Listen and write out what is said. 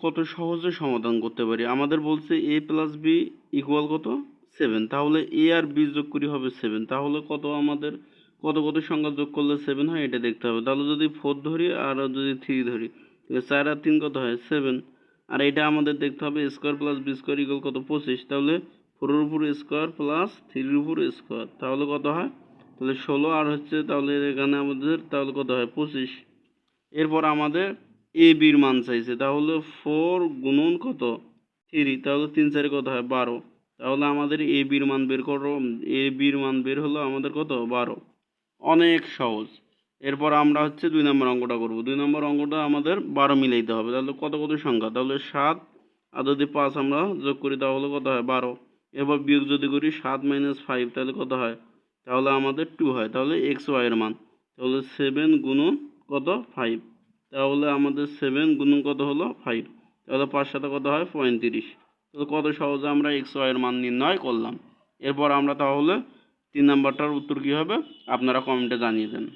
কত সহজে সমাধান করতে পারি। আমাদের বলছে a প্লাস বি ইকুয়াল কত 7, তাহলে a আর b যোগ করি হবে 7, তাহলে কত আমাদের কত কত সংখ্যা যোগ করলে 7 হয় এটা দেখতে হবে। তাহলে যদি 4 ধরি আর যদি 3 ধরি তাহলে 4 আর 3 কত হয় 7, আর এটা আমাদের দেখতে হবে square plus B square equal কত 25, তাহলে 4 এর উপর স্কোয়ার প্লাস 3 এর উপর স্কোয়ার তাহলে কত হয়, তাহলে 16 আর হচ্ছে তাহলে এখানে আমাদের তাহলে কত হয় 25। এরপর আমাদের এ বির মান চাইছে, তাহলে 4 গুণন কত 3, তাহলে 3 4 কত হয় 12, তাহলে আমাদের এ বির মান বের করো, এ বির মান বের হলো আমাদের কত 12, অনেক সহজ। এরপর আমরা হচ্ছে 2 নম্বর অঙ্কটা করব। 2 নম্বর অঙ্কটা আমাদের 12 মিলাইতে হবে, তাহলে কত কত সংখ্যা, তাহলে 7 আর যদি 5 আমরা যোগ করি তাহলে কত হয় 12, এরপর বিয়োগ যদি করি 7 - 5 তাহলে কত হয়, তাহলে আমাদের 2 হয়, তাহলে এক্স ওয়াই এর মান, তাহলে 7 গুণন কত 5, তাহলে আমাদের 7 গুণন কত হলো 5, তাহলে 5 সাথে কত হয় 35, তাহলে কত সহজে আমরা এক্স ওয়াই এর মান নির্ণয় করলাম। এরপর আমরা তাহলে 3 নাম্বারটার উত্তর কী হবে আপনারা কমেন্টে জানিয়ে দেন।